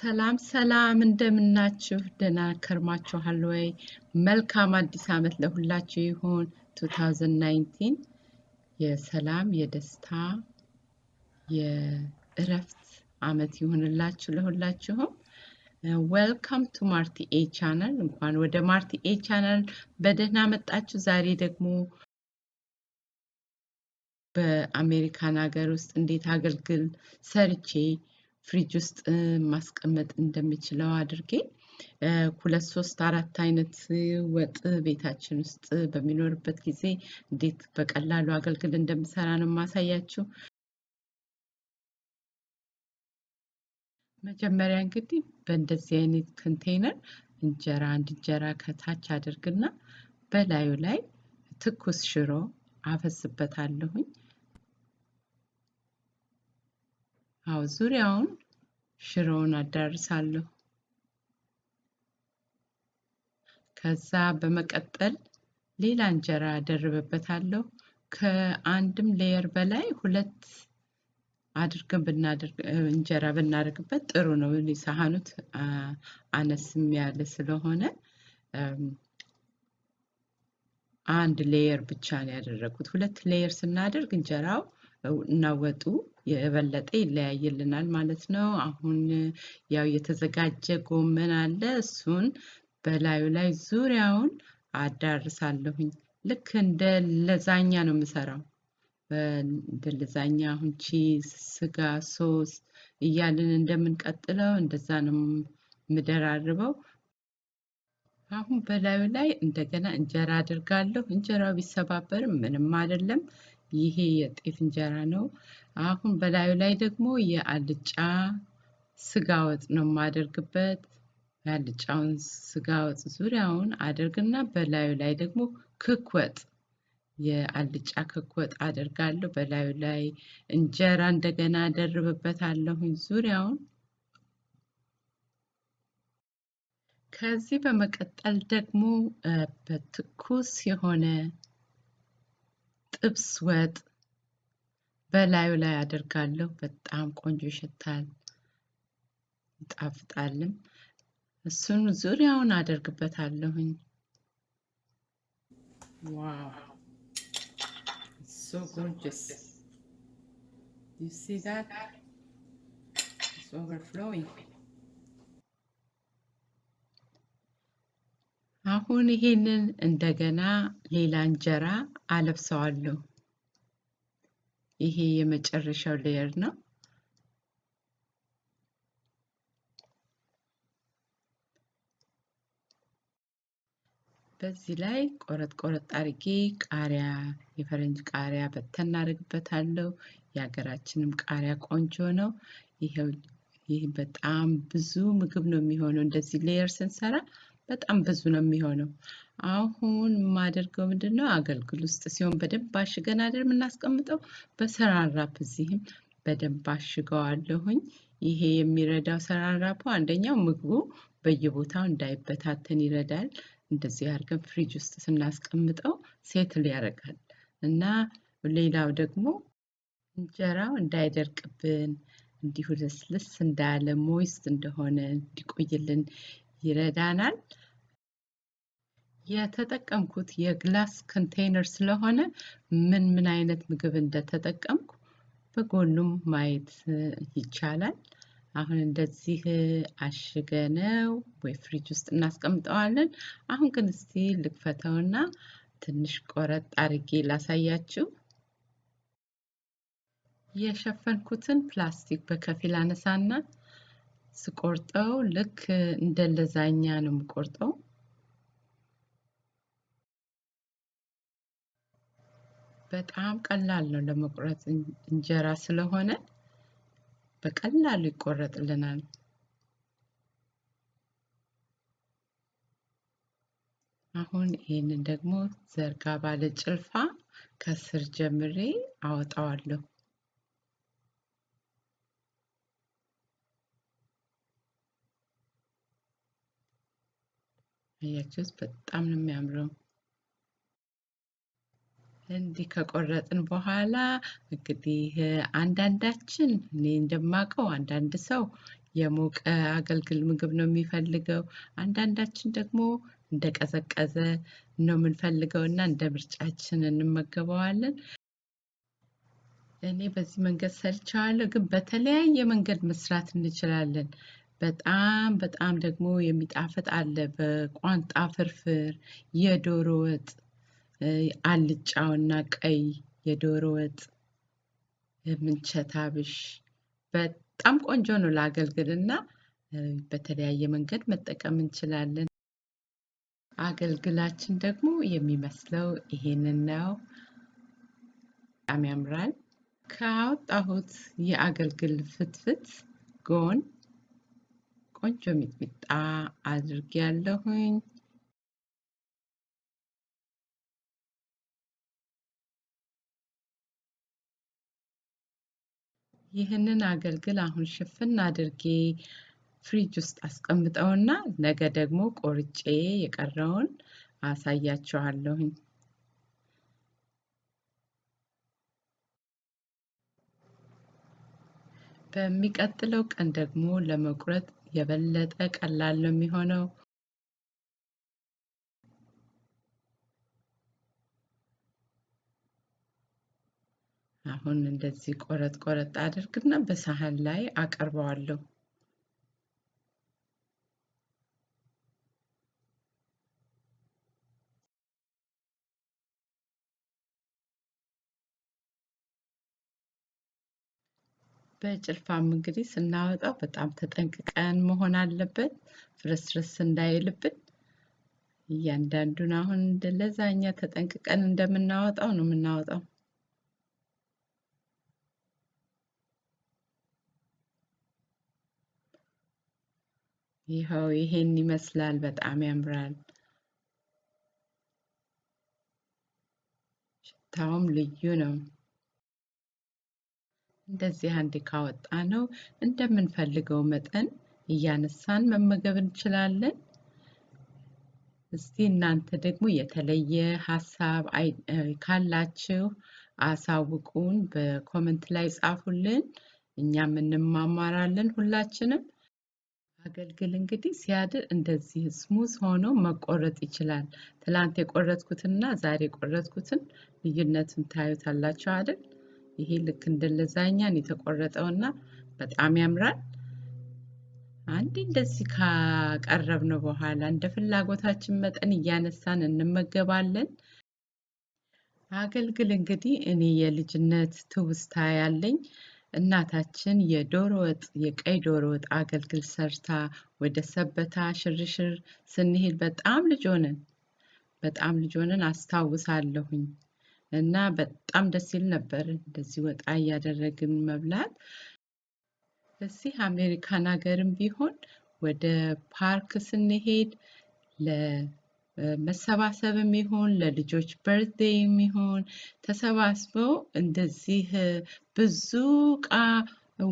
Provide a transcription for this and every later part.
ሰላም እንደምናችሁ ደህና ከርማችኋል ወይ? መልካም አዲስ ዓመት ለሁላችሁ ይሁን 2019 የሰላም የደስታ የእረፍት ዓመት ይሁንላችሁ ለሁላችሁም። ዌልካም ቱ ማርቲ ኤ ቻናል። እንኳን ወደ ማርቲ ኤ ቻናል በደህና መጣችሁ። ዛሬ ደግሞ በአሜሪካን ሀገር ውስጥ እንዴት አገልግል ሰርቼ ፍሪጅ ውስጥ ማስቀመጥ እንደምችለው አድርጌ 2 3 4 አይነት ወጥ ቤታችን ውስጥ በሚኖርበት ጊዜ እንዴት በቀላሉ አገልግል እንደምሰራ ነው ማሳያችሁ። መጀመሪያ እንግዲህ በእንደዚህ አይነት ኮንቴይነር እንጀራ ከታች አድርግና በላዩ ላይ ትኩስ ሽሮ አፈስበታለሁኝ። አው ዙሪያውን ሽሮውን አዳርሳለሁ። ከዛ በመቀጠል ሌላ እንጀራ አደርብበታለሁ። ከአንድም ሌየር በላይ ሁለት አድርገን እንጀራ ብናደርግበት ጥሩ ነው። ሳህኑት አነስም ያለ ስለሆነ አንድ ሌየር ብቻ ነው ያደረኩት። ሁለት ሌየር ስናደርግ እንጀራው እና ወጡ የበለጠ ይለያይልናል ማለት ነው። አሁን ያው የተዘጋጀ ጎመን አለ። እሱን በላዩ ላይ ዙሪያውን አዳርሳለሁኝ። ልክ እንደ ለዛኛ ነው የምሰራው። እንደ ለዛኛ አሁን ቺዝ፣ ስጋ፣ ሶስ እያልን እንደምንቀጥለው እንደዛ ነው ምደራርበው። አሁን በላዩ ላይ እንደገና እንጀራ አድርጋለሁ። እንጀራው ቢሰባበርም ምንም አይደለም። ይሄ የጤፍ እንጀራ ነው። አሁን በላዩ ላይ ደግሞ የአልጫ ስጋ ወጥ ነው ማደርግበት። የአልጫውን ስጋ ወጥ ዙሪያውን አድርግና በላዩ ላይ ደግሞ ክክ ወጥ የአልጫ ክክ ወጥ አደርጋለሁ። በላዩ ላይ እንጀራ እንደገና አደርብበታለሁኝ ዙሪያውን። ከዚህ በመቀጠል ደግሞ በትኩስ የሆነ ጥብስ ወጥ በላዩ ላይ አደርጋለሁ። በጣም ቆንጆ ይሸታል፣ ይጣፍጣልም። እሱን ዙሪያውን አደርግበታለሁኝ። ዋው! So gorgeous. You see that? It's overflowing. አሁን ይሄንን እንደገና ሌላ እንጀራ አለብሰዋለሁ። ይሄ የመጨረሻው ሌየር ነው። በዚህ ላይ ቆረጥ አርጌ ቃሪያ፣ የፈረንጅ ቃሪያ በተን አደርግበታለሁ። የሀገራችንም ቃሪያ ቆንጆ ነው። ይሄ በጣም ብዙ ምግብ ነው የሚሆነው። እንደዚህ ሌየር ስንሰራ በጣም ብዙ ነው የሚሆነው። አሁን ማደርገው ምንድነው አገልግል ውስጥ ሲሆን በደንብ አሽገን አይደል የምናስቀምጠው። በሰራራፕ እዚህም በደንብ አሽገዋለሁኝ። ይሄ የሚረዳው ሰራራፑ አንደኛው ምግቡ በየቦታው እንዳይበታተን ይረዳል። እንደዚህ አድርገን ፍሪጅ ውስጥ ስናስቀምጠው ሴትል ያደርጋል። እና ሌላው ደግሞ እንጀራው እንዳይደርቅብን እንዲሁ ልስልስ እንዳለ ሞይስት እንደሆነ እንዲቆይልን ይረዳናል። የተጠቀምኩት የግላስ ኮንቴይነር ስለሆነ ምን አይነት ምግብ እንደተጠቀምኩ በጎኑም ማየት ይቻላል። አሁን እንደዚህ አሽገነው ወይ ፍሪጅ ውስጥ እናስቀምጠዋለን። አሁን ግን እስቲ ልክፈተውና ትንሽ ቆረጥ አርጌ ላሳያችሁ። የሸፈንኩትን ፕላስቲክ በከፊል አነሳና ስቆርጠው ልክ እንደ ለዛኛ ነው የምቆርጠው። በጣም ቀላል ነው ለመቁረጥ እንጀራ ስለሆነ በቀላሉ ይቆረጥልናል። አሁን ይሄንን ደግሞ ዘርጋ ባለ ጭልፋ ከስር ጀምሬ አወጣዋለሁ። አያችሁት? በጣም ነው የሚያምረው። እንዲህ ከቆረጥን በኋላ እንግዲህ አንዳንዳችን እኔ እንደማቀው አንዳንድ ሰው የሞቀ አገልግል ምግብ ነው የሚፈልገው። አንዳንዳችን ደግሞ እንደቀዘቀዘ ነው የምንፈልገውና እንደ ምርጫችን እንመገበዋለን። እኔ በዚህ መንገድ ሰርቻለሁ፣ ግን በተለያየ መንገድ መስራት እንችላለን። በጣም ደግሞ የሚጣፍጥ አለ። በቋንጣ ፍርፍር፣ የዶሮ ወጥ፣ አልጫውና ቀይ የዶሮ ወጥ፣ ምንቸት አብሽ በጣም ቆንጆ ነው ለአገልግልና በተለያየ መንገድ መጠቀም እንችላለን። አገልግላችን ደግሞ የሚመስለው ይሄንን ነው። በጣም ያምራል። ካወጣሁት የአገልግል ፍትፍት ጎን ቆንጆ ሚጥሚጣ አድርጌያለሁኝ። ይህንን አገልግል አሁን ሽፍን አድርጌ ፍሪጅ ውስጥ አስቀምጠውና ነገ ደግሞ ቆርጬ የቀረውን አሳያችኋለሁኝ። በሚቀጥለው ቀን ደግሞ ለመቁረጥ የበለጠ ቀላል ነው የሚሆነው። አሁን እንደዚህ ቆረጥ አድርግና በሳህን ላይ አቀርበዋለሁ። በጭልፋም እንግዲህ ስናወጣው በጣም ተጠንቅቀን መሆን አለበት፣ ፍርስርስ እንዳይልብን። እያንዳንዱን አሁን ለዛኛ ተጠንቅቀን እንደምናወጣው ነው የምናወጣው። ይኸው ይሄን ይመስላል። በጣም ያምራል። ሽታውም ልዩ ነው። እንደዚህ አንዴ ካወጣ ነው እንደምንፈልገው መጠን እያነሳን መመገብ እንችላለን። እስቲ እናንተ ደግሞ የተለየ ሐሳብ ካላችሁ አሳውቁን፣ በኮሜንት ላይ ጻፉልን። እኛም እንማማራለን ሁላችንም። አገልግል እንግዲህ ሲያድር እንደዚህ ስሙዝ ሆኖ መቆረጥ ይችላል። ትላንት የቆረጥኩትና ዛሬ የቆረጥኩትን ልዩነቱን ታዩታላችሁ አይደል? ይሄ ልክ እንደ ለዛኛን የተቆረጠውና በጣም ያምራል። አንዴ እንደዚህ ካቀረብነው በኋላ እንደ ፍላጎታችን መጠን እያነሳን እንመገባለን። አገልግል እንግዲህ እኔ የልጅነት ትውስታ ያለኝ እናታችን የዶሮ ወጥ የቀይ ዶሮ ወጥ አገልግል ሰርታ ወደ ሰበታ ሽርሽር ስንሄድ በጣም ልጅ ሆነን አስታውሳለሁኝ። እና በጣም ደስ ይል ነበር እንደዚህ ወጣ እያደረግን መብላት። እዚህ አሜሪካን ሀገርም ቢሆን ወደ ፓርክ ስንሄድ ለመሰባሰብም ይሁን ለልጆች በርዝዴይም ይሁን ተሰባስበው እንደዚህ ብዙ ዕቃ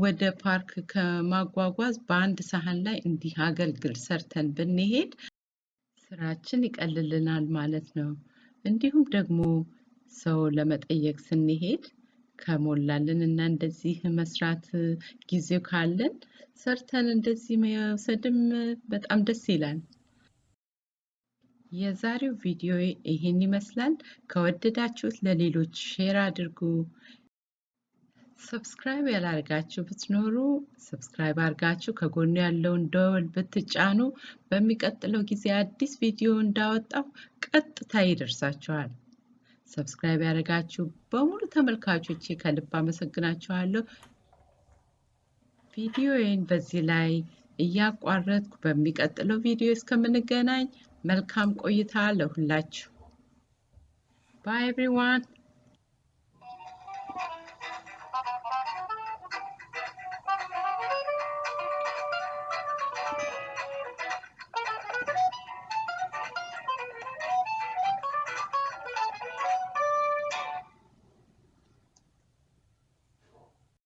ወደ ፓርክ ከማጓጓዝ በአንድ ሳህን ላይ እንዲህ አገልግል ሰርተን ብንሄድ ስራችን ይቀልልናል ማለት ነው። እንዲሁም ደግሞ ሰው ለመጠየቅ ስንሄድ ከሞላልን እና እንደዚህ መስራት ጊዜው ካለን ሰርተን እንደዚህ መውሰድም በጣም ደስ ይላል። የዛሬው ቪዲዮ ይሄን ይመስላል። ከወደዳችሁት ለሌሎች ሼር አድርጉ። ሰብስክራይብ ያላደረጋችሁ ብትኖሩ ሰብስክራይብ አድርጋችሁ ከጎኑ ያለውን ደወል ብትጫኑ በሚቀጥለው ጊዜ አዲስ ቪዲዮ እንዳወጣው ቀጥታ ይደርሳችኋል። ሰብስክራይብ ያደረጋችሁ በሙሉ ተመልካቾቼ ከልብ አመሰግናችኋለሁ። ቪዲዮዬን በዚህ ላይ እያቋረጥኩ በሚቀጥለው ቪዲዮ እስከምንገናኝ መልካም ቆይታ ለሁላችሁ። Bye everyone.